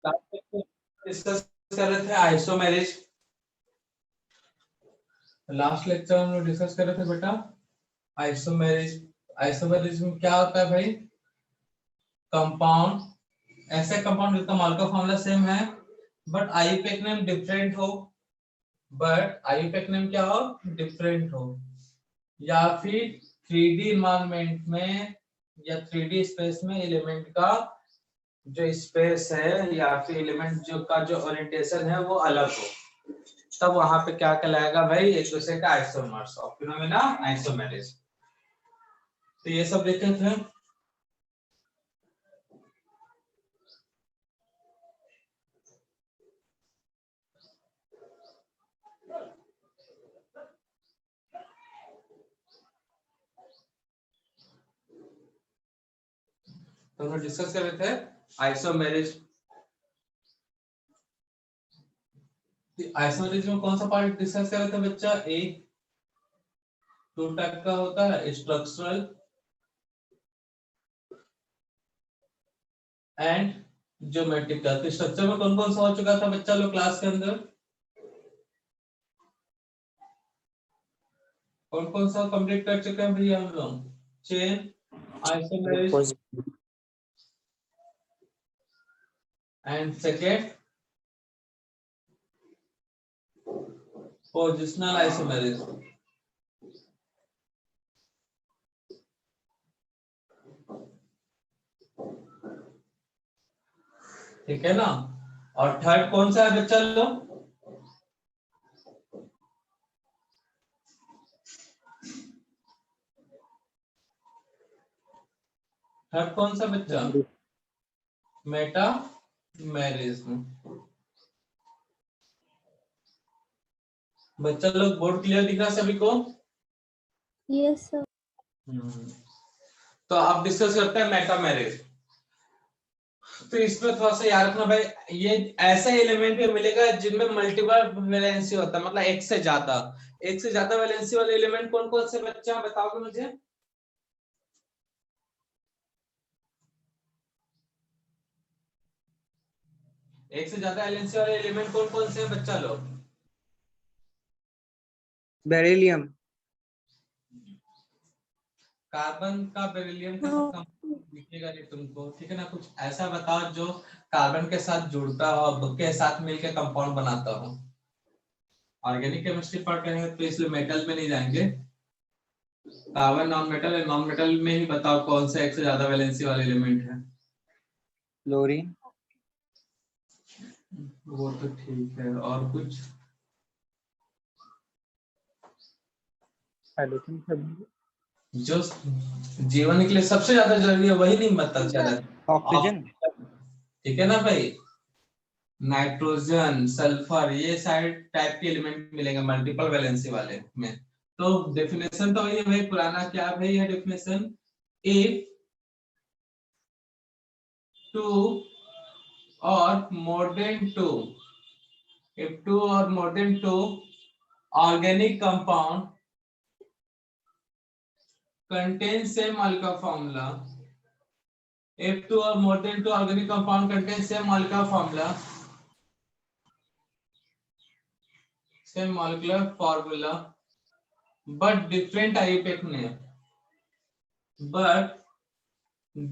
Discuss कर रहे थे आइसोमेरिज। लास्ट लेक्चर हम लोग डिस्कस कर रहे थे बेटा आइसोमेरिज। आइसोमेरिज में क्या होता है भाई? कंपाउंड, ऐसे कंपाउंड जिसका मॉलिक्यूलर फॉर्मूला सेम है बट आईयूपीएक नेम डिफरेंट हो, क्या हो? डिफरेंट हो, या फिर 3D इन्वायरमेंट में या 3D स्पेस में एलिमेंट का जो स्पेस है या फिर एलिमेंट जो ओरिएंटेशन है वो अलग हो, तब वहां पे क्या कहलाएगा भाई? एक दूसरे का आइसोमर्स और फिनोमेना आइसोमेरिज। तो ये सब देखे थे। तो हम डिस्कस कर रहे थे आइसोमेरिज। आइसोमेरिज में कौन सा पार्ट डिस्कस कर रहे थे बच्चा? एक टू टाइप का होता है, स्ट्रक्चरल एंड ज्योमेट्रिकल। तो स्ट्रक्चर में कौन कौन सा हो चुका था बच्चा लोग क्लास के अंदर? कौन कौन सा कंप्लीट कर चुके हैं भैया हम लोग? Chain, isomerism and second positional isomerism. ठीक है ना? और थर्ड कौन सा है बच्चा लोग? थर्ड कौन सा बच्चा? मेटा मैरिज्म। बच्चा लोग बोर्ड क्लियर दिख रहा सभी को? Yes sir. तो आप डिस्कस करते हैं मेटा मैरिज। तो इसमें थोड़ा सा याद रखना भाई, ये ऐसा एलिमेंट भी मिलेगा जिनमें मल्टीपल वैलेंसी होता है, मतलब एक से ज्यादा वैलेंसी वाले एलिमेंट कौन कौन से बच्चा बताओगे मुझे? एक से ज्यादा वैलेंसी वाले एलिमेंट कौन कौन से हैं बच्चा लोग? बेरिलियम, कार्बन का बेरिलियम के साथ दिखेगा नहीं तुमको, ठीक है ना? कुछ ऐसा बताओ जो कार्बन के साथ जुड़ता हो, के साथ मिलकर कंपाउंड बनाता हो। ऑर्गेनिक केमिस्ट्री पढ़ रहे हैं तो इसलिए मेटल में नहीं जाएंगे। कार्बन नॉन मेटल है, नॉन मेटल में ही बताओ कौन सा एक से ज्यादा वैलेंसी वाला एलिमेंट है। क्लोरीन, वो तो ठीक है, और कुछ? हाइड्रोजन, जो जीवन के लिए सबसे ज्यादा जरूरी है वही नहीं पता चला। ऑक्सीजन, ठीक है ना भाई? नाइट्रोजन, सल्फर, ये सारे टाइप के एलिमेंट मिलेंगे मल्टीपल वैलेंसी वाले में। तो डेफिनेशन तो वही है भाई, पुराना क्या भाई है definition? If two or more than two, if two or more than two organic compound contain same molecular formula, if two or more than two organic compound contain same molecular formula but different IUPAC name, but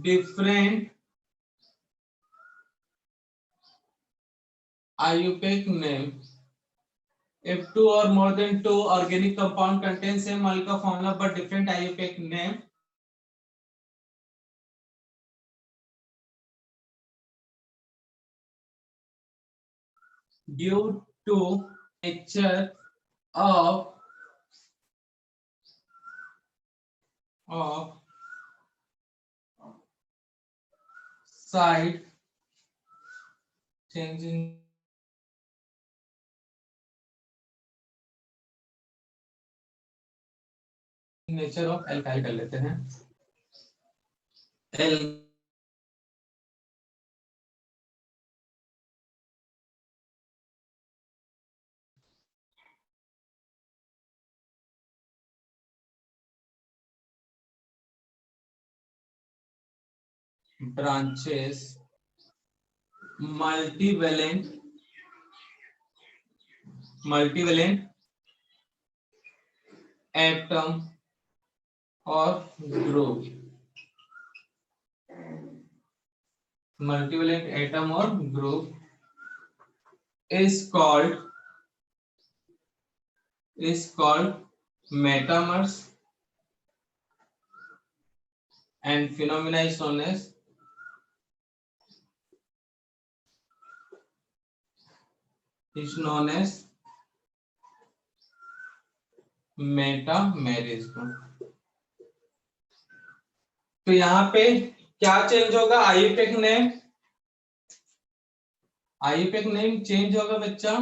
different IUPAC name, if two or more than two organic compound contain same molecular formula but different IUPAC name, due to nature of side changing nature of alkyl कर लेते हैं। L branches multivalent atom और group, multivalent atom और group is called metamers, and phenomena is known as metamerism. तो यहाँ पे क्या change होगा? आईयूपैक नेम चेंज होगा बच्चा।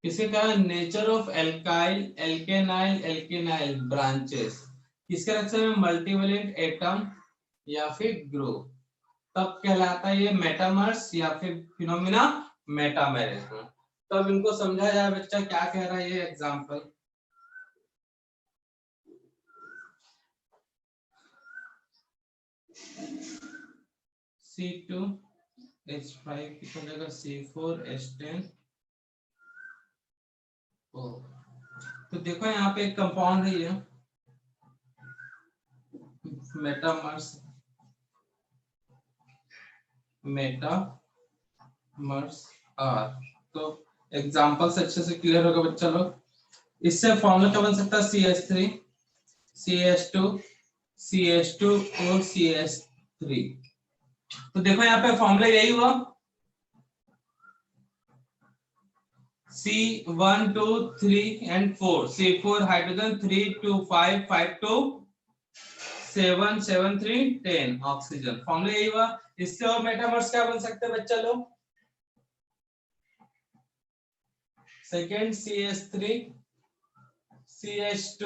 किसके कारण? नेचर ऑफ एल्केनाइल ब्रांचेस किसके रचना में? मल्टीवेलेंट एटम या फिर ग्रुप, तब कहलाता है ये मेटामर्स या फिर फिनोमिना मेटामेरिज्म। तब इनको समझा जाए बच्चा क्या कह रहा है ये एग्जांपल। C2H5 कितना जगह C4H10 ओ। तो देखो यहाँ पे एक कंपाउंड है ये मेटामर्स आर। तो एग्जांपल से अच्छे से क्लियर होगा बच्चा लोग। इससे फॉर्मूला क्या बन सकता है? CH3 CH2 CH2 और CH3। तो देखो यहाँ पे फॉर्मूला यही हुआ C1 2 3 and 4, C4 hydrogen 3 2 5 5 2 7 7 3 10 oxygen. Formula यही हुआ। इससे और मेटामर्स क्या बन सकते हैं बच्चा लोग? Second CH3 CH2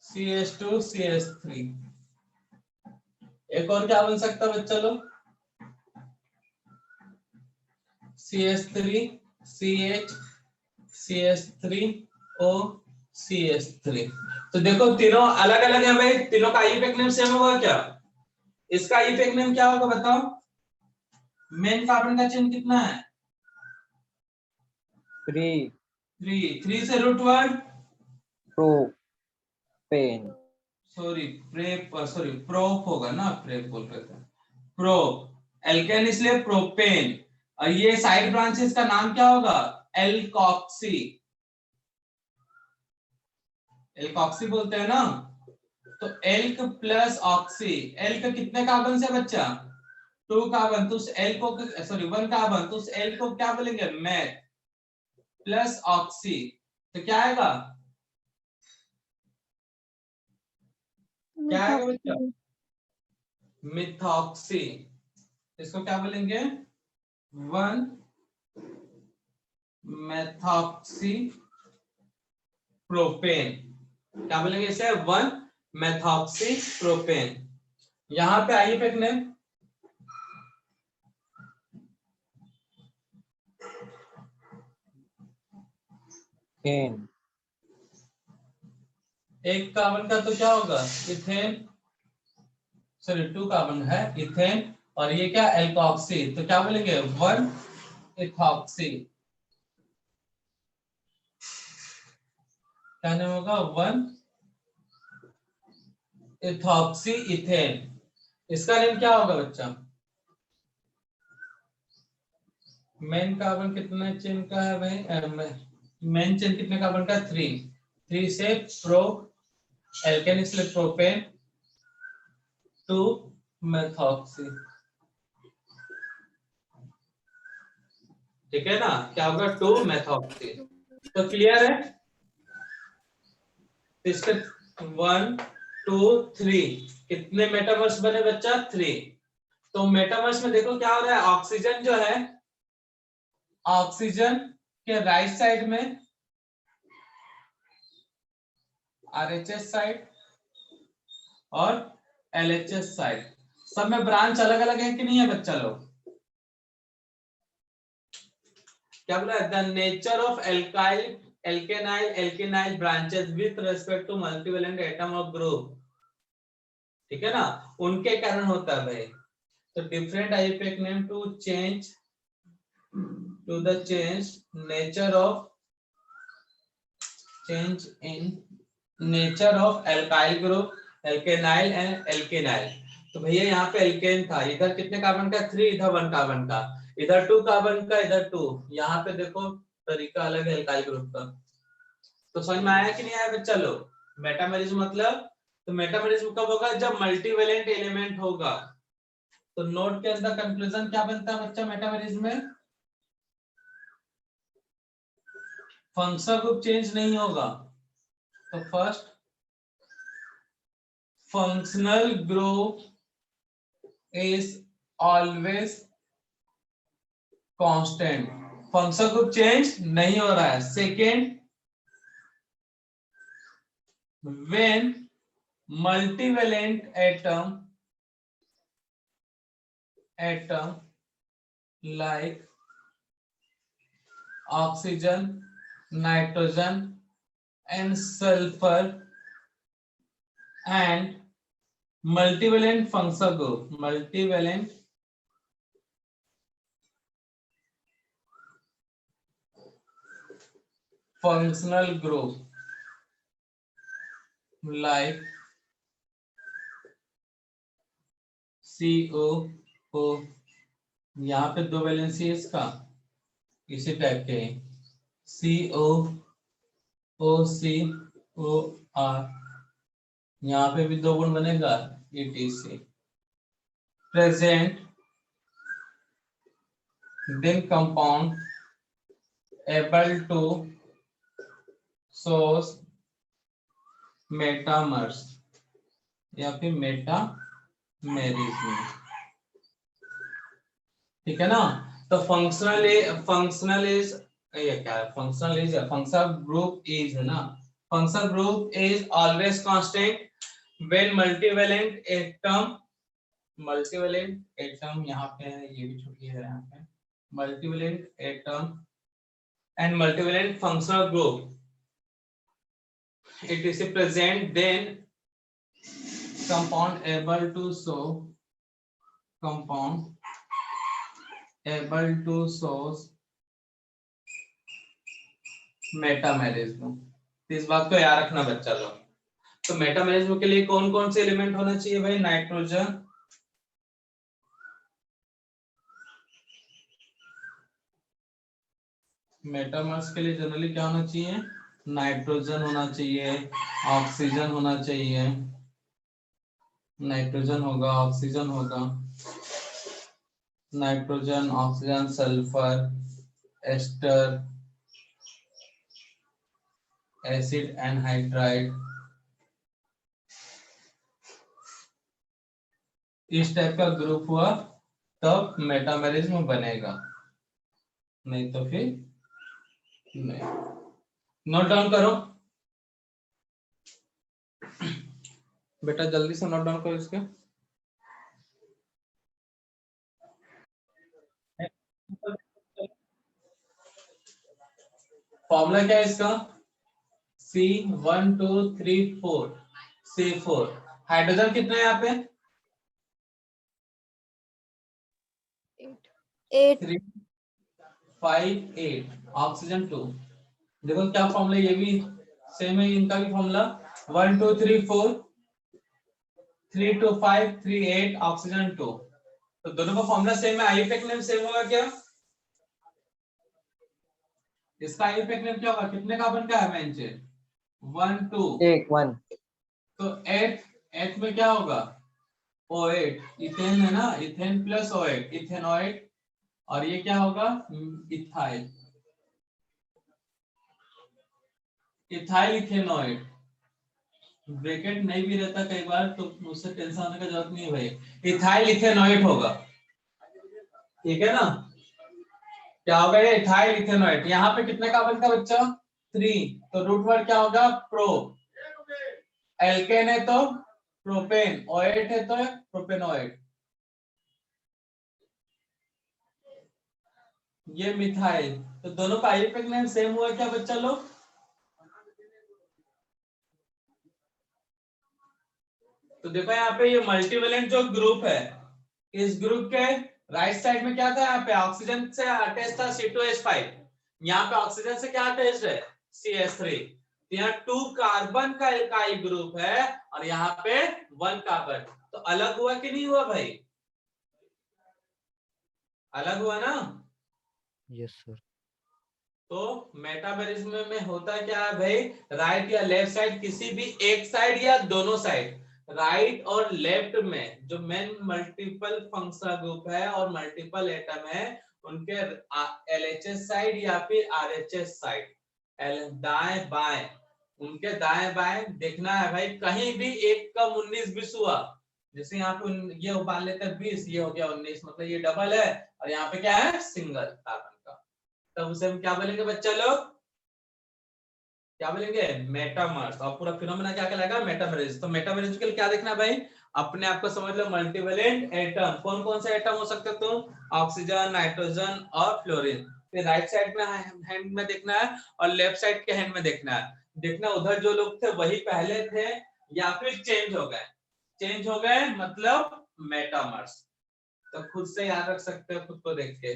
CH2 CH3। एक और क्या बन सकता है बच्चा लोग? CH3 CH CH3 O CH3। तो देखो तीनों अलग अलग है भाई, तीनों का आईयूपैक नेम सेम होगा क्या? इसका आईयूपैक नेम क्या होगा बताओ? मेन कार्बन का चिन्ह कितना है? 3 से रूट वर्ड प्रोपेन, प्रोप होगा ना, प्रेप बोल रहे थे। प्रोप एल्केन इसलिए प्रोपेन। और ये साइड ब्रांचेस का नाम क्या होगा? एल्कॉक्सी। एल्कॉक्सी बोलते हैं ना। तो एल्क प्लस ऑक्सी, एल्क कितने कार्बन से बच्चा? 2 कार्बन। तो उस एल को 1 कार्बन, तो उस एल को क्या बोलेंगे? Math plus oxy. तो क्या आएगा? क्या आएगा बच्चा? मिथॉक्सी। इसको क्या बोलेंगे? 1 मेथॉक्सी प्रोपेन। क्या बोलेंगे इसे? 1 मेथॉक्सी प्रोपेन। यहां पे आईयूपैक नेम एक कार्बन का तो क्या होगा? इथेन, 2 कार्बन है इथेन, और ये क्या? एल्कोक्सी। तो क्या बोलेंगे? 1 इथॉक्सी। क्या नाम होगा? 1 इथॉक्सी इथेन। इसका नेम क्या होगा बच्चा? मेन कार्बन कितने चेन का है भाई? मेन चेन कितने कार्बन का? 3 से प्रो एल्केन इसलिए प्रोपेन 2 मेथॉक्सी। ठीक है ना? क्या होगा? 2 मेथॉक्सी। तो क्लियर है? इसके 1 2 3 कितने मेटामर्स बने बच्चा? 3। तो मेटामर्स में देखो क्या हो रहा है? ऑक्सीजन जो है, ऑक्सीजन के राइट साइड में RHS साइड और LHS साइड, सब में ब्रांच अलग अलग है कि नहीं है बच्चा लोग? क्या बोला? The nature of alkenyl branches with respect to multivalent atom of group. ठीक है ना? उनके कारण होता है भाई। तो different IUPAC name to change to the change nature of change in nature of alkyl group, alkenyl and alkenyl। तो भैया यहाँ पे एल्केन था, इधर कितने कार्बन का 3, इधर 1 कार्बन का, इधर 2 कार्बन का, इधर 2। यहाँ पे देखो तरीका अलग है एल्काइल ग्रुप का। तो समझ में आया कि नहीं आया बच्चा लोग? मेटामेरिज्म मतलब, तो मेटामेरिज्म कब होगा? जब मल्टीवेलेंट एलिमेंट होगा। तो नोट के अंदर कंक्लूजन क्या बनता है बच्चा मेटामेरिज्म में? फंक्शनल ग्रुप चेंज नहीं होगा। तो first, functional group is always constant, functional group change नहीं हो रहा है। Second, when multivalent atom like oxygen, nitrogen and sulfur and multivalent functional group, multivalent functional group like CO, यहाँ पे दो वैलेंसी है इसका, इसी टाइप के COOCOR, यहाँ पे भी 2 गुण बनेगा ETC। Present then compound able to shows metamers या फिर मेटामेरिज्म, ठीक है ना। तो फंक्शनल इज ये क्या है? Functional is functional group is है ना, functional group is always constant when multivalent atom यहाँ पे है, ये भी छुट्टी है यहाँ पे, multivalent atom and multivalent functional group, it is present, then compound able to show metamerism. इस बात को याद रखना बच्चा लोग। तो मेटामेरिज्म के लिए कौन कौन से एलिमेंट होना चाहिए भाई? नाइट्रोजन, मेटामर्स के लिए जनरली क्या होना चाहिए? नाइट्रोजन होना चाहिए, ऑक्सीजन होना चाहिए, नाइट्रोजन होगा, ऑक्सीजन होगा, nitrogen, oxygen, sulphur, ester, acid anhydride, इस टाइप का ग्रुप हुआ तब मेटामेरिज्म बनेगा, नहीं तो फिर नहीं। नोट डाउन करो बेटा, जल्दी से नोट डाउन करो इसके। फॉर्मूला क्या है इसका? C1234 C4। हाइड्रोजन कितना है यहाँ पे? 8 3 5 8, ऑक्सीजन 2। देखो क्या फॉर्मूला, ये भी सेम है, इनका भी फॉर्मूला 1 2 3 4 3 2 5 3 8, ऑक्सीजन 2। तो दोनों का फॉर्मूला सेम है, आईयूपैक नेम सेम होगा क्या? इसका आईयूपैक नेम क्या होगा? कितने कार्बन का है बेंजीन? 1 2 1 तो 8 में क्या होगा? O8, इथेन है ना, इथेन प्लस O8, इथेनॉइड। और ये क्या होगा? Ethyl, ethyl ethanoid. ब्रैकेट नहीं भी रहता कई बार तो उससे टेंशन होने का जरूरत नहीं है भाई, इथाइल इथेनॉइड होगा, ठीक है ना। क्या होगा ये? Ethyl ethanoid. यहाँ पे कितने कार्बन का बच्चा? 3, तो रूट वर्ड क्या होगा? प्रो। एल्केन है तो प्रोपेन, O8 है तो प्रोपेनॉइड, ये मिथाइल। तो दोनों का आईयूपैक नेम सेम हुआ क्या बच्चा लोग? तो देखो यहाँ पे ये मल्टीवेलेंट जो ग्रुप है, इस ग्रुप के राइट साइड में क्या था, यहाँ पे ऑक्सीजन से अटैच था C2H5, यहाँ पे ऑक्सीजन से क्या अटैच है CH3। यहाँ 2 कार्बन का इकाई ग्रुप है और यहाँ पे 1 कार्बन, तो अलग हुआ कि नहीं हुआ भाई, अलग हुआ ना। Yes sir. तो मेटाबॉलिज्म में होता क्या है भाई, राइट या लेफ्ट साइड, किसी भी एक साइड या दोनों साइड, राइट और लेफ्ट में जो मेन मल्टीपल फंक्शनल ग्रुप है और मल्टीपल एटम है, उनके LHS साइड या फिर RHS साइड, दाएं बाएं, उनके दाएं बाएं देखना है भाई, कहीं भी एक कम 19-20 हुआ, जैसे यहाँ पे ये मान लेते हैं 20, ये हो गया 19, मतलब ये डबल है और यहाँ पे क्या है सिंगल कार्बन का, तब उसे हम क्या बोलेंगे बच्चा लोग, क्या बोलेंगे मेटामर्स। और पूरा फिनोमेना क्या कहलाएगा मेटामेरिज। तो मेटामेरिज के लिए क्या देखना भाई, अपने आप को समझ लो मल्टीवेलेंट एटम, कौन कौन से एटम हो सकते हैं, तो ऑक्सीजन, नाइट्रोजन और फ्लोरीन। फिर राइट साइड में हैंड में देखना है और लेफ्ट साइड के हैंड में देखना है, देखना उधर जो लोग थे वही पहले थे या फिर चेंज हो गए, चेंज हो गए मतलब मेटामर्स। तो खुद से याद रख सकते हो खुद को देख के।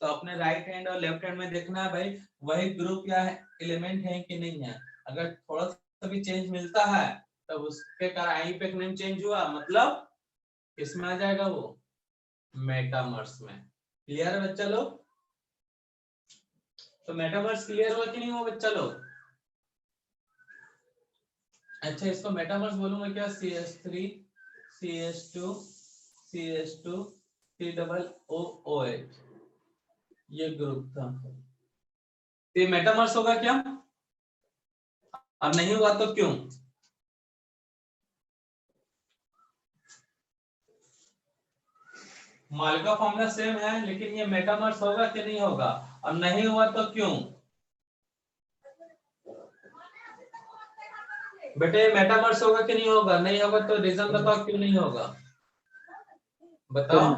तो अपने राइट हैंड और लेफ्ट हैंड में देखना है भाई वही ग्रुप या एलिमेंट है कि नहीं है, अगर थोड़ा सा भी चेंज मिलता है तब उसके कारण आईयूपीएक नेम चेंज हुआ, मतलब किसमें आ जाएगा वो मेटामर्स में। क्लियर है बच्चा लोग। तो मेटामर्स क्लियर हुआ कि नहीं हुआ बच्चा लोग। अच्छा इसको मेटामर्स बोलूंगा क्या, CH3 CH2 CH2 COOH, ये ग्रुप था, तो ये मेटामर्स होगा क्या, और नहीं हुआ तो क्यों। मालिका फॉर्मूला सेम है लेकिन ये मेटामर्स होगा कि नहीं होगा, और नहीं हुआ तो क्यों। बेटे मेटामर्स होगा कि नहीं होगा, नहीं होगा तो रीजन बताओ क्यों नहीं होगा, बताओ।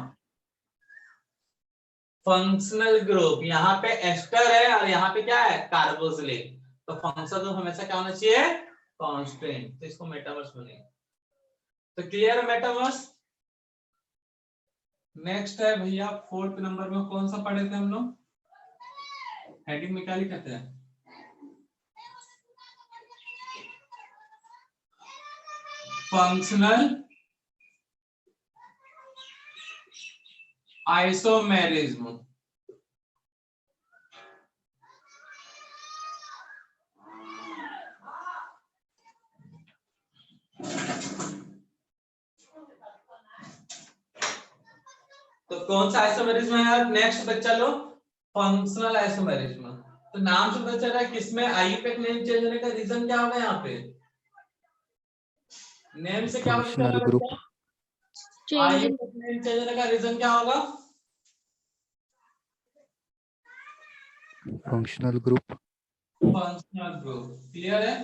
फंक्शनल ग्रुप, यहाँ पे एस्टर है और यहाँ पे क्या है कार्बोक्सिलिक, तो फंक्शनल ग्रुप हमेशा क्या होना चाहिए कांस्टेंट, तो इसको मेटामर्स बनेगा। तो क्लियर है मेटामर्स। नेक्स्ट है भैया 4th नंबर में कौन सा पढ़े थे हम लोग, हेडिंग में क्या लिखते हैं, फंक्शनल आइसोमेरिज्म। तो कौन सा आइसोमेरिज्म है यार, नेक्स्ट बच्चा लो फंक्शनल आइसोमेरिज्म। तो नाम से पता चल रहा है किसमें आईयूपीएक नेम चेंज होने का रीजन क्या होगा, यहाँ पे नेम से क्या पता चल फंक्शनल रहा है ग्रुप। बच्चा, Change in IUPAC name change होने का रीजन क्या होगा, functional group. Functional group. Clear है।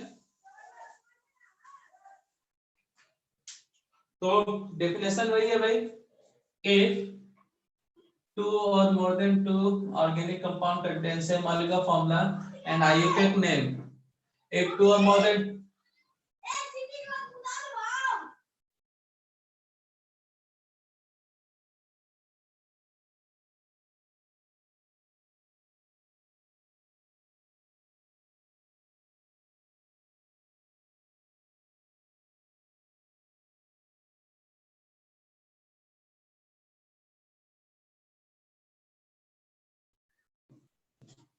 तो डेफिनेशन वही है भाई, if two or more than two organic compound contain same molecular formula and IUPAC name, if two or more than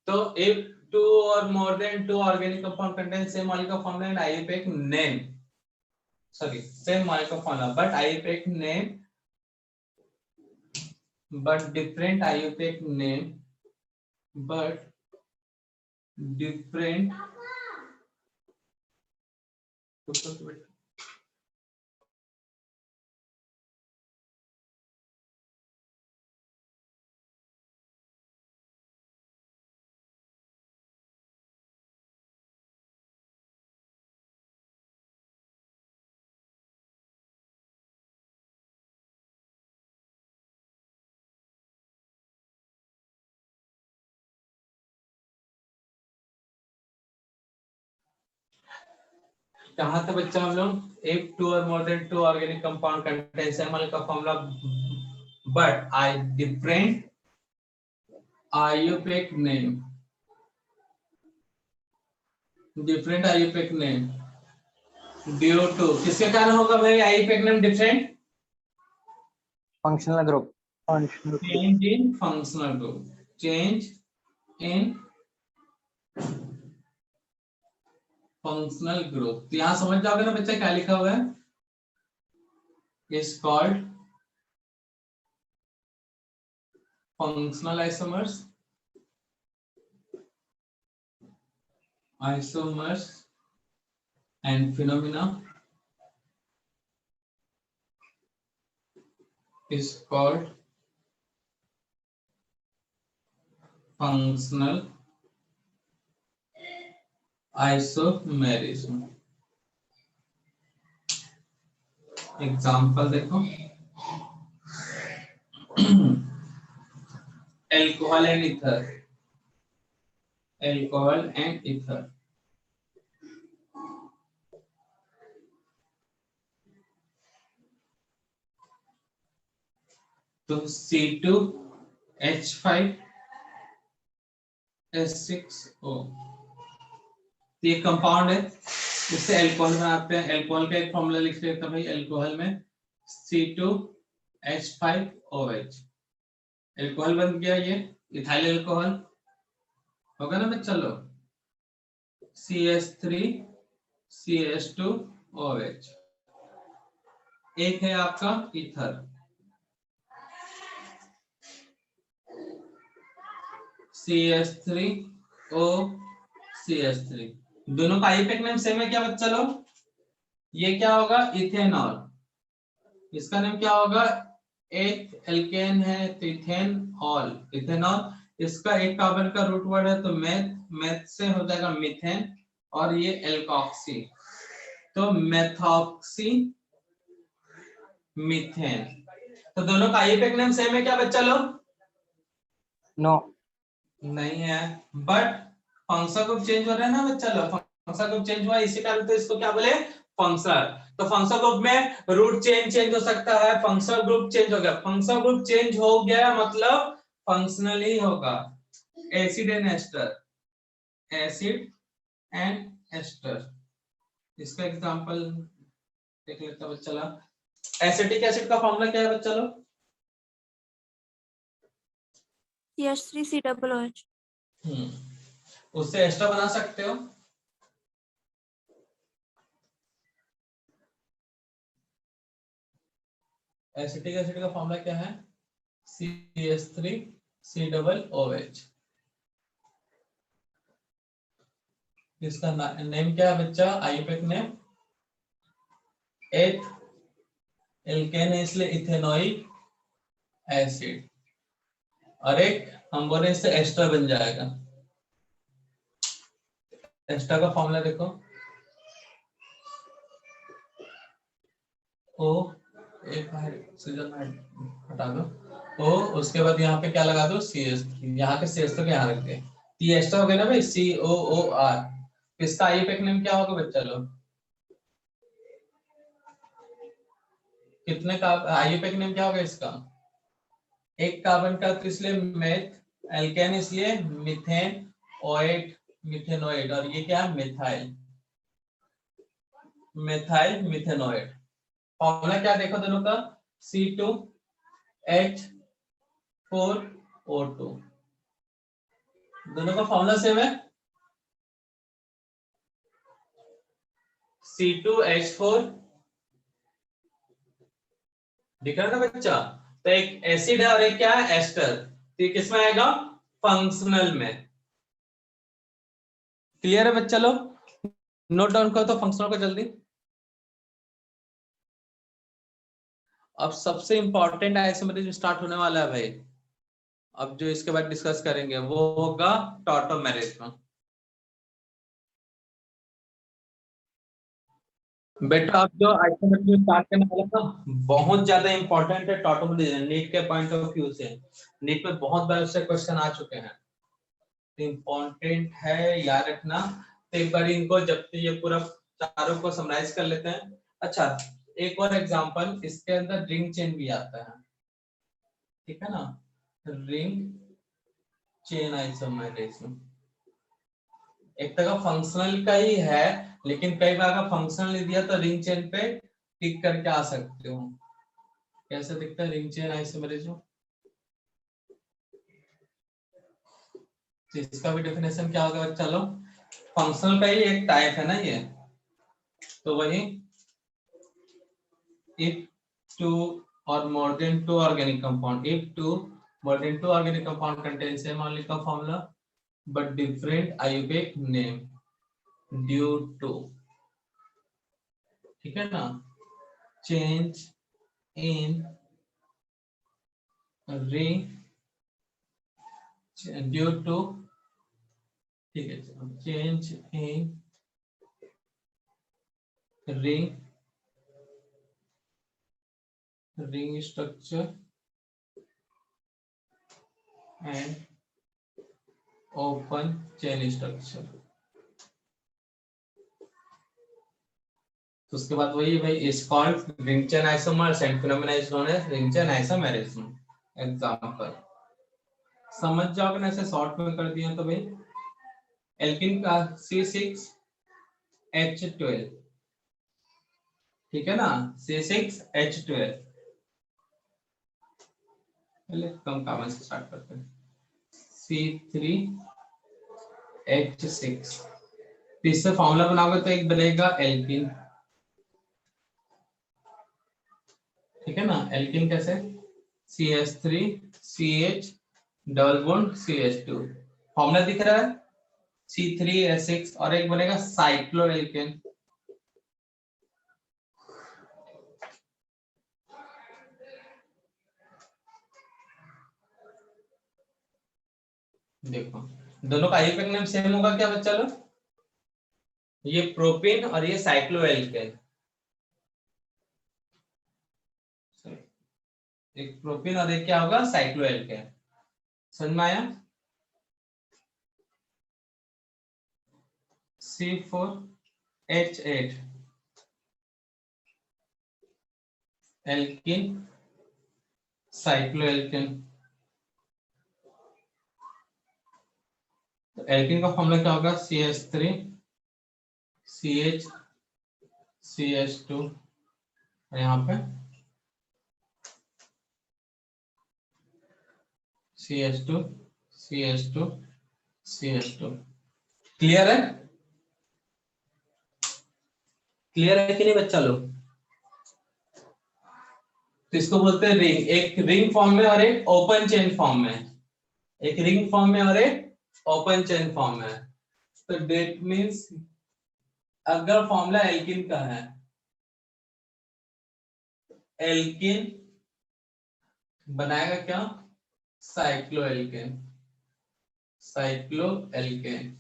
तो if two or more than two organic compound contain same molecular formula and IUPAC name, sorry, same molecular formula but IUPAC name, but different IUPAC name, but different कहाँ थे बच्चा हम लोग? If 2 or more than 2 organic compound contains ML का formula, but I different IUPAC name, different IUPAC name due to, किसके कारण होगा भाई IUPAC name different? functional group. Change in functional group, change in functional group. तो यहाँ समझ जाओगे ना बच्चा क्या लिखा हुआ है? is called functional isomers, and phenomena is called functional isomerism. Example देखो, alcohol and ether, alcohol and ether. तो C2H5S6O ये कंपाउंड है, इससे अल्कोहल बनाते हैं। अल्कोहल का एक फॉर्मूला लिख लेते हैं भाई, अल्कोहल में C2H5OH, अल्कोहल बन गया, ये इथाइल अल्कोहल होगा ना बच्चा लोग, CH3CH2OH। एक है आपका ईथर, CH3OCH3, दोनों का आईयूपैक नेम सेम है क्या बच्चा लोग? ये क्या होगा? इथेनॉल, इसका नेम क्या होगा? एक एल्केन है तो इथेनॉल, इथेनॉल। इसका एक कार्बन का रूट वर्ड है तो मेथ, मेथ से हो जाएगा मीथेन, और ये एल्कोक्सी, तो मेथॉक्सी मीथेन। तो दोनों का आईयूपैक नेम सेम है क्या बच्चा लोग? No. नहीं है, बट फंक्शनल ग्रुप चेंज हो रहा है ना बच्चा लोग, फंक्शनल ग्रुप चेंज हुआ इसी कारण तो इसको क्या बोले? फंक्शनल। तो फंक्शनल ग्रुप में रूट चेंज हो सकता है, फंक्शनल ग्रुप चेंज हो गया, फंक्शनल ग्रुप चेंज हो गया मतलब फंक्शनल ही होगा। Acid and ester, acid and ester, इसका एग्जांपल देख लेते हैं बच्चा लोग। एसिटिक एसिड का फॉर्मूला क्या है बच्चा लोग? CH3COOH। उससे एस्टर बना सकते हो। एसिटिक एसिड का फॉर्मूला क्या है? CH3COOH। इसका नेम क्या है बच्चा? आईयूपैक नेम एथ एल्केन है इसलिए इथेनोइक एसिड, और एक हम बोले इससे एस्टर बन जाएगा। एस्टर का फॉर्मूला देखो, ओ एक ऑक्सीजन हटा दो, ओ उसके बाद यहाँ पे क्या लगा दो? CH3, यहाँ के CH तो यहाँ रख दे, ये एस्टर हो गया ना भाई, COOR। इसका आईयूपैक नेम क्या होगा बच्चा लोग? कितने का आईयूपैक नेम क्या होगा इसका? एक कार्बन का, तो इसलिए मेथ, एल्केन इसलिए मीथेन, ओएट मीथेनोएट, और ये क्या है? Methyl, methyl मीथेनोएट। फॉर्मूला क्या देखो दोनों का? C2H4O2, दोनों का फॉर्मूला सेम है, C2H4, दिख रहा था बच्चा? तो एक एसिड है और एक क्या है? एस्टर। तो ये किसमें आएगा? फंक्शनल में। क्लियर है बच्चा लोग? नोट डाउन करो तो फंक्शनल को जल्दी। अब सबसे इंपॉर्टेंट आइसोमेरिज्म स्टार्ट होने वाला है भाई, अब जो इसके बाद डिस्कस करेंगे वो होगा टॉटोमेरिज्म। बेटा अब जो आइसोमेरिज्म स्टार्ट करने वाला था बहुत ज्यादा इंपॉर्टेंट है टॉटोमेरिज्म, नीट के पॉइंट ऑफ व्यू से। नीट में बहुत बार उससे क्वेश्चन आ चुके हैं, इंपॉर्टेंट है, याद रखना। तो एक बार इनको जब ये पूरा चारों को समराइज कर लेते हैं। अच्छा, एक और एग्जांपल, इसके अंदर रिंग चेन भी आता है, ठीक है ना, रिंग चेन आइसोमेरिज्म एक तरह का फंक्शनल का ही है, लेकिन कई बार का फंक्शनल नहीं दिया तो रिंग चेन पे टिक करके आ सकते हो। कैसे दिखता है रिंग चेन आइसोमेरिज्म? तो इसका भी डेफिनेशन क्या होगा? चलो, फंक्शनल का ही एक टाइप है ना ये, तो वही if two or more than two organic compound, if two more than two organic compound contain same molecular formula but different IUPAC name due to, ठीक है ना, change in ring due to, ठीक है, change in ring structure and open chain structure। तो उसके बाद वही भाई, is called ring chain isomers and phenomena is known as ring chain isomerism. Example समझ जाओगे ना, ऐसे शॉर्ट में कर दिया तो भाई, एल्किन का C6H12, ठीक है ना, C6H12, पहले कम काम से स्टार्ट करते हैं, C3H6, इससे फॉर्मूला बनाओगे तो एक बनेगा एल्किन, ठीक है ना, एल्किन कैसे, CH3CH double bond CH2, formula दिख रहा है, C3H6, और एक बनेगा साइक्लोएल्केन, देखो दोनों का आईयूपैक नेम सेम होगा क्या बच्चा लोग? ये प्रोपेन और ये साइक्लोएल्केन, एक प्रोपेन और एक क्या होगा, साइक्लोएल्केन। समझ में आया? C4H8 एल्किन साइक्लोएल्केन, तो एल्किन का फॉर्मूला क्या होगा, CH3CH CH2, यहाँ पे CH2 CH2 CH2। क्लियर है? क्लियर है कि नहीं बच्चा लोग? तो इसको बोलते हैं रिंग, एक रिंग फॉर्म में और एक ओपन चेन फॉर्म में, एक रिंग फॉर्म में और एक ओपन चेन फॉर्म में। तो डेट मींस अगर फॉर्मूला एल्किन का है, एल्किन बनाएगा क्या, cycloalkane, cycloalkane,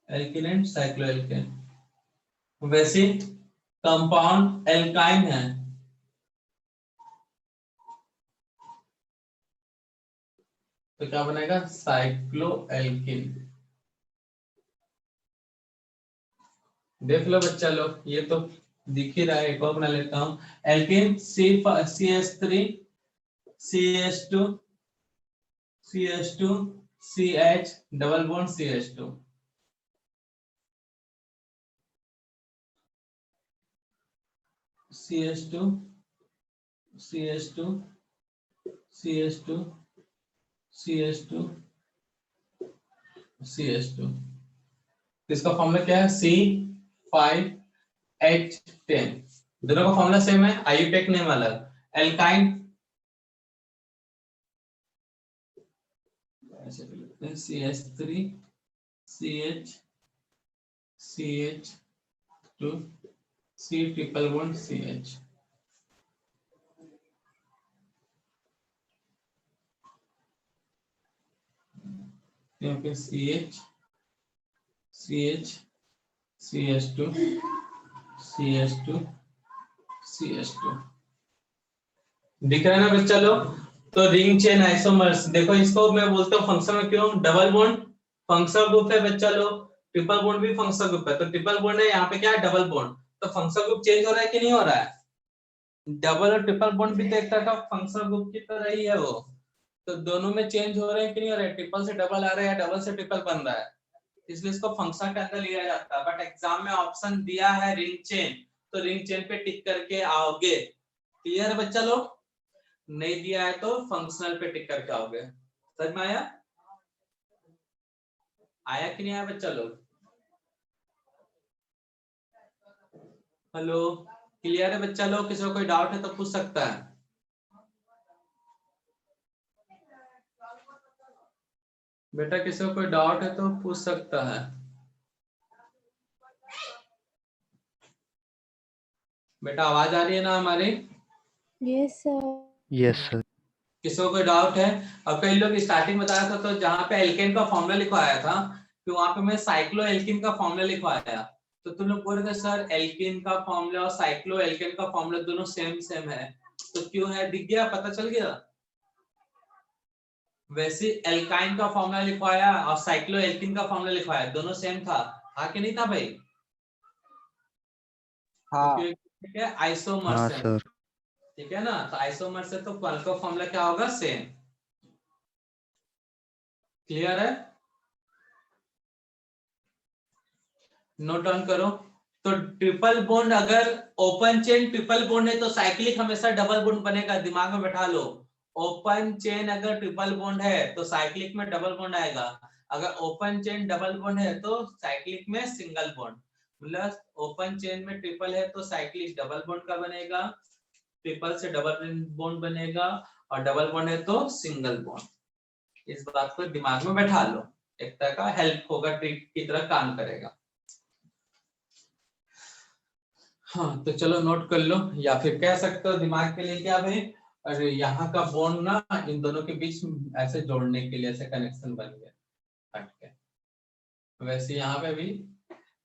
alkene and cycloalkane. वैसे कंपाउंड एल्काइन है, तो क्या बनेगा, साइक्लोएल्किन। देख लो बच्चा लोग, ये तो दिख ही रहा है, एक और बना लेता हूं, alkene CH3 CH2 CH2 CH double bond CH2, CH2 CH2 CH2 CH2 CH2। इसका फॉर्मूला क्या है, C5H10, दोनों का फॉर्मूला सेम है, आईयूपैक नेम अलग, एल्काइन ऐसे लिखते हैं, CH3 CH CH2 C triple bond CH। यहाँ पे CH CH CH2 CH2 CH2 दिख रहा है ना बच्चा लोग? तो रिंग चेन आइसोमर्स, देखो इसको मैं बोलता हूँ फंक्शनल, क्यों, डबल बॉन्ड फंक्शनल ग्रुप है बच्चा लोग, ट्रिपल बॉन्ड भी फंक्शनल ग्रुप है, तो ट्रिपल बॉन्ड है, यहाँ पे क्या है डबल बॉन्ड, तो फंक्शनल ग्रुप चेंज हो रहा है कि नहीं हो रहा है? डबल और ट्रिपल बॉन्ड भी तो एक तरह का फंक्शनल ग्रुप की तरह ही है वो, तो दोनों में चेंज हो रहे हैं कि नहीं हो रहे हैं? ट्रिपल से डबल आ रहा है या डबल से ट्रिपल बन रहा है, इसलिए इसको फंक्शन के अंदर लिया जाता है। बट एग्जाम में ऑप्शन दिया है रिंग चेन, तो रिंग चेन पे टिक करके आओगे। क्लियर है बच्चा लोग? नहीं दिया है तो फंक्शनल पे टिक करके आओगे। समझ में आया? आया कि नहीं आया बच्चा लोग? हेलो, क्लियर है बच्चा लोग? किसी को कोई डाउट है तो पूछ सकता है। बेटा किसी को कोई डाउट है तो पूछ सकता है। बेटा आवाज आ रही है ना हमारी? Yes sir. Yes, sir. किसी को कोई डाउट है? अब कई लोग स्टार्टिंग बताया था, तो जहां पे एल्केन का फॉर्मूला लिखवाया था, तो वहां पे मैं साइक्लो एल्किन का फॉर्मूला लिखवाया, तो तुम लोग बोल रहे थे सर एल्किन का फॉर्मूला और साइक्लो एल्केन का फॉर्मूला दोनों सेम है, तो क्यों है? दिख गया, पता चल गया? वैसे एल्काइन का फॉर्मूला लिखवाया और साइक्लो एल्किन का फॉर्मूला लिखवाया, दोनों सेम था कि नहीं था भाई? हाँ ठीक है, आइसोमर हाँ से, sir. ठीक है ना, तो आइसोमर से तो कल का फॉर्मूला क्या होगा? सेम। क्लियर है? नोट डाउन करो। तो ट्रिपल बॉन्ड अगर ओपन चेन ट्रिपल बॉन्ड है तो साइक्लिक हमेशा डबल बॉन्ड बनेगा, दिमाग में बैठा लो। ओपन चेन अगर ट्रिपल बॉन्ड है तो साइक्लिक में डबल बॉन्ड आएगा, अगर ओपन चेन डबल बॉन्ड है तो साइक्लिक में सिंगल बॉन्ड। मतलब ओपन चेन में ट्रिपल है तो साइक्लिक डबल बॉन्ड का बनेगा, ट्रिपल से डबल बॉन्ड बनेगा, और डबल बॉन्ड है तो सिंगल बॉन्ड। इस बात को दिमाग में बैठा लो, एक तरह का हेल्प होगा, ट्रिक की तरह काम करेगा। हाँ तो चलो नोट कर लो, या फिर कह सकते हो दिमाग के लिए क्या भाई, अरे यहाँ का बॉन्ड ना इन दोनों के बीच ऐसे जोड़ने के लिए ऐसे कनेक्शन बन गया हट के। वैसे यहाँ पे भी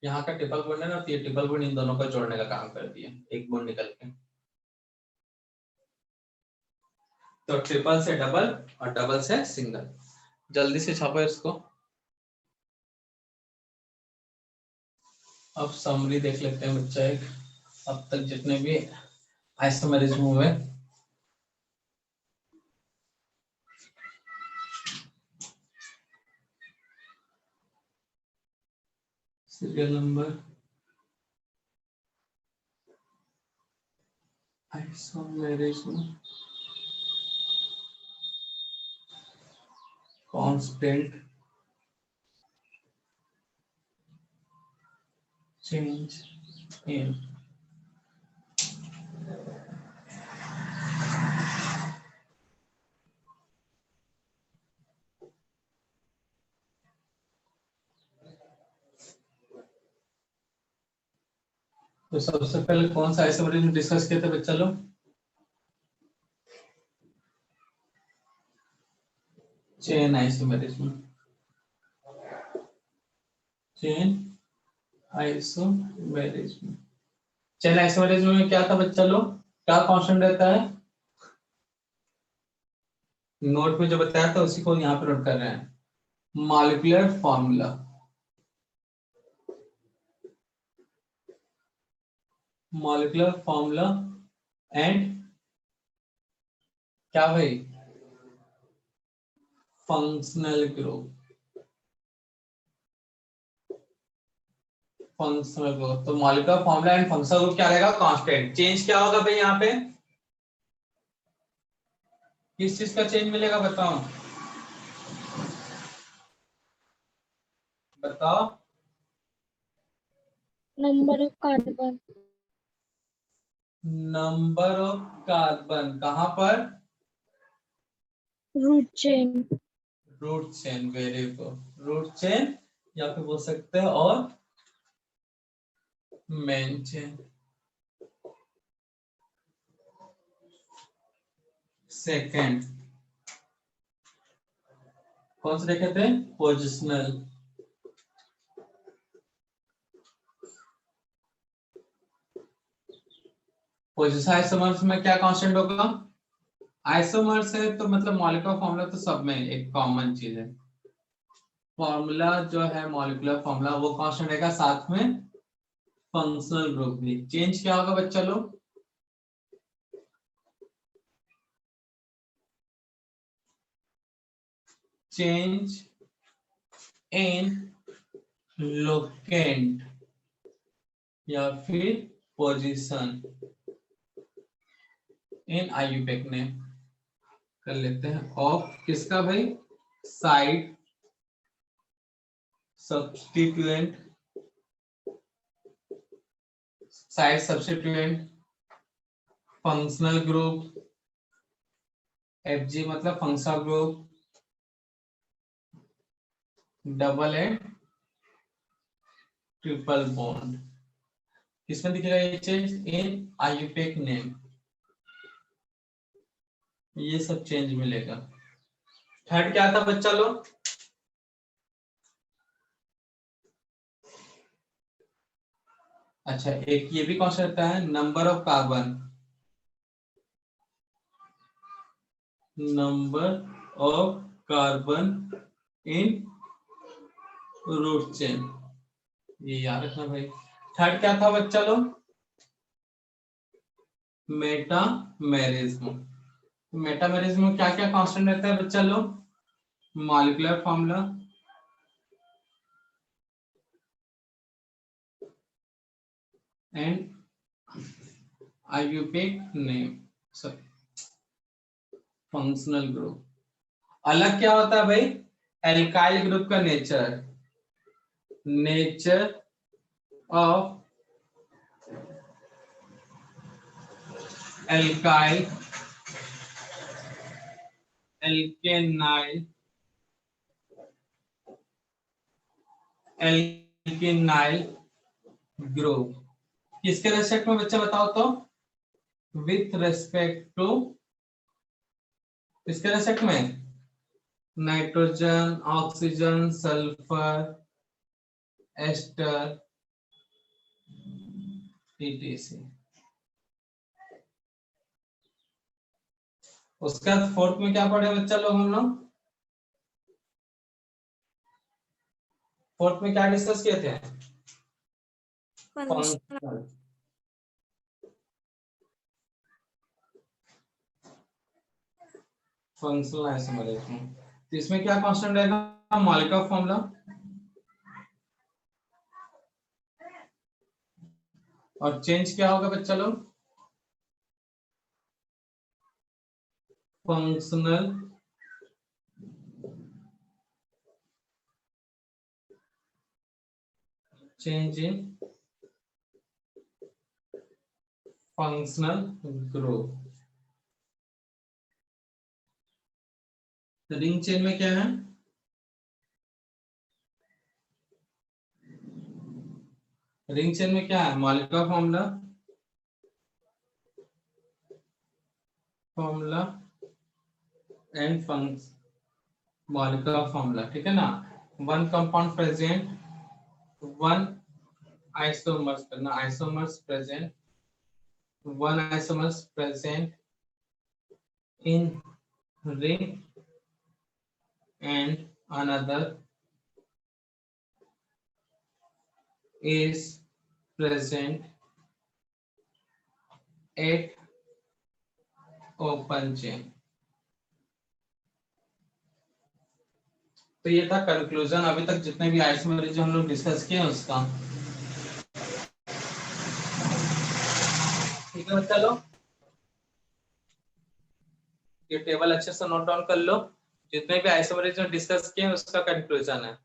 यहाँ का ट्रिपल बॉन्ड है ना, तो ये ट्रिपल बॉन्ड इन दोनों को जोड़ने का काम कर दिया, एक बॉन्ड निकल के। तो ट्रिपल से डबल और डबल से सिंगल। जल्दी से छापो इसको। अब समरी देख लेते हैं बच्चा एक, अब तक जितने भी आइसोमेरिज्म हुए। Serial number isomerism constant change in तो सबसे पहले कौन सा आइसोमेरिज्म डिस्कस किया था बच्चा लोग? Chain isomerism. Chain isomerism, chain isomerism में क्या था बच्चा लोग, क्या कांस्टेंट रहता है? नोट में जो बताया था उसी को यहाँ पे नोट कर रहे हैं, molecular formula. Molecular formula and क्या भाई? Functional group. फंक्शनल ग्रुप, तो molecular formula and functional group क्या रहेगा? कांस्टेंट। चेंज क्या होगा भाई यहाँ पे? किस चीज का चेंज मिलेगा बताओ, बताओ। Number of carbon. Number of carbon कहां पर? Root chain. Root chain, very good, root chain, या फिर बोल सकते हैं और मेन चेन। सेकंड कौन से देखे थे? पोजिशनल। पोजिशन आइसोमर्स में क्या कांस्टेंट होगा? आइसोमर्स है तो मतलब मॉलिक्यूलर फॉर्मूला तो सब में एक कॉमन चीज है। फॉर्मूला जो है मॉलिक्यूलर फॉर्मूला वो कांस्टेंट रहेगा, साथ में फंक्शनल ग्रुप भी। चेंज क्या होगा बच्चा लोग? चेंज इन लोकेंट या फिर पोजीशन इन आईयूपैक ने कर लेते हैं ऑफ किसका भाई? Side substituent, side substituent, functional group, FG मतलब functional group, double and triple bond. किसमें दिखेगा ये चेंज? इन आईयूपैक नेम, ये सब चेंज मिलेगा। थर्ड क्या था बच्चा लोग? अच्छा, एक ये भी कांस्टेंट रहता है, number of carbon, number of carbon in root chain, ये याद रखना भाई। थर्ड क्या था बच्चा लोग? मेटामेरिज्म। मेटामेरिज्म में क्या क्या कांस्टेंट रहता है बच्चा लोग? Molecular formula, and IUPAC name, सब फंक्शनल ग्रुप। अलग क्या होता है भाई? एल्काइल ग्रुप का nature, nature of alkyl, alkenyl, alkenyl group. किसके रेस्पेक्ट में बच्चा बताओ तो? विथ रेस्पेक्ट टू, किसके रेस्पेक्ट में? Nitrogen, oxygen, sulphur, ester, etc। उसके बाद फोर्थ में क्या पढ़े बच्चा लोग हम लोग? फोर्थ में क्या डिस्कस किए थे? Functional, functional isomerism. तो इसमें क्या कांस्टेंट रहेगा? मॉलिक्यूलर फॉर्मूला, और चेंज क्या होगा बच्चा लोग? Functional change in functional group. Ring chain में क्या है? रिंग चेन में क्या है? Molecular formula, formula and function, molecular formula, ठीक है ना। One compound present, one isomers करना, isomers present, one isomers present in ring and another is present at open chain। तो ये था कंक्लूजन अभी तक जितने भी आइसोमरिज्म हम लोग डिस्कस किए उसका। ठीक है बच्चा लोग, ये टेबल अच्छे से नोट डाउन कर लो, जितने भी आइसोमरिज्म डिस्कस किए उसका कंक्लूजन है।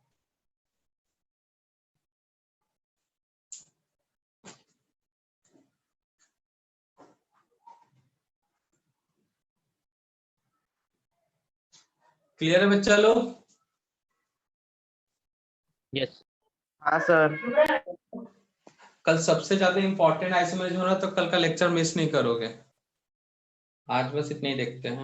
क्लियर है बच्चा लोग? यस। हाँ सर। कल सबसे ज्यादा इंपॉर्टेंट आइसोमरिज्म हो रहा है, तो कल का लेक्चर मिस नहीं करोगे। आज बस इतना ही देखते हैं।